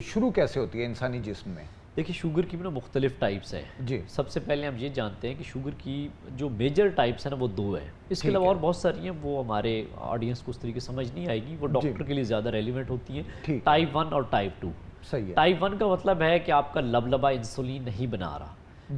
शुरू कैसे होती है इंसानी जिस्म में? देखिए, शुगर की भी ना मुख्तलिफ टाइप्स हैं जी। सबसे पहले हम ये जानते हैं कि शुगर की जो मेजर टाइप्स हैं ना वो दो हैं। इसके ठीक अलावा है। और बहुत सारी हैं, वो हमारे ऑडियंस को उस तरीके समझ नहीं आएगी, वो जी। डॉक्टर के लिए ज़्यादा रेलिवेंट होती हैं। ठीक है। टाइप 1 और टाइप 2। सही है। टाइप 1 का मतलब है कि आपका लबलबा इंसुलिन नहीं बना रहा,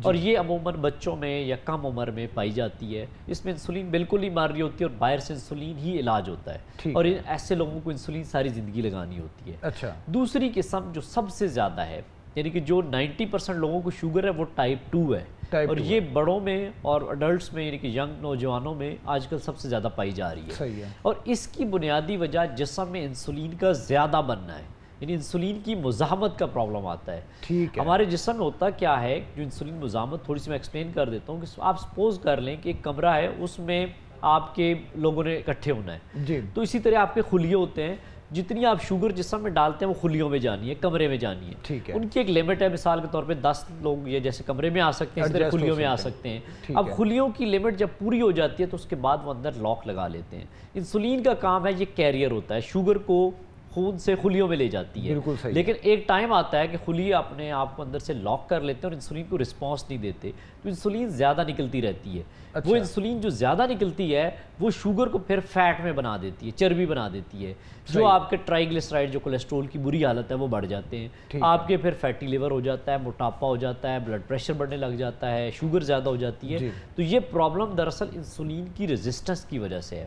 और ये अमूमन बच्चों में या कम उम्र में पाई जाती है। इसमें इंसुलिन बिल्कुल नहीं मार रही होती और बाहर से इंसुलिन ही इलाज होता है, ठीक और है। ऐसे लोगों को इंसुलिन सारी ज़िंदगी लगानी होती है। अच्छा। दूसरी किस्म जो सबसे ज़्यादा है, यानी कि जो 90% लोगों को शुगर है, वो टाइप 2 है। टाइप और 2 ये है। बड़ों में और अडल्ट्स में, यानी कि यंग नौजवानों में आजकल सबसे ज़्यादा पाई जा रही है। सही है। और इसकी बुनियादी वजह जिस्म में इंसुलिन का ज़्यादा बनना है, यानी इंसुलिन की मुज़ाहमत का प्रॉब्लम आता है। ठीक है। हमारे जिस्म में होता क्या है, जो इंसुलिन मुज़ाहमत, थोड़ी सी मैं एक्सप्लेन कर देता हूँ कि आप सपोज कर लें कि एक कमरा है, उसमें आपके लोगों ने इकट्ठे होना है। जी। तो इसी तरह आपके खुलिये होते हैं, जितनी आप शुगर जिस्म में डालते हैं वो खुलियों में जानी है, कमरे में जानी है। ठीक है। उनकी एक लिमिट है, मिसाल के तौर पे 10 लोग ये जैसे कमरे में आ सकते हैं, इस तरह Adjust हो खुलियों में आ सकते हैं। सकते हैं। ठीक अब है। खुलियों की लिमिट जब पूरी हो जाती है तो उसके बाद वो अंदर लॉक लगा लेते हैं। इंसुलिन का काम है, ये कैरियर होता है, शुगर को खून से खुलियों में ले जाती है। बिल्कुल सही। लेकिन एक टाइम आता है कि खुली अपने आप को अंदर से लॉक कर लेते हैं और इंसुलिन को रिस्पॉन्स नहीं देते, तो इंसुलिन ज़्यादा निकलती रहती है। अच्छा। वो इंसुलिन जो ज़्यादा निकलती है वो शुगर को फिर फैट में बना देती है, चर्बी बना देती है, जो सही। आपके ट्राइग्लिसराइड, जो कोलेस्ट्रॉल की बुरी हालत है, वो बढ़ जाते ठीक हैं। है। आपके फिर फैटी लिवर हो जाता है, मोटापा हो जाता है, ब्लड प्रेशर बढ़ने लग जाता है, शुगर ज़्यादा हो जाती जी। है। तो ये प्रॉब्लम दरअसल इंसुलिन की रेजिस्टेंस की वजह से है।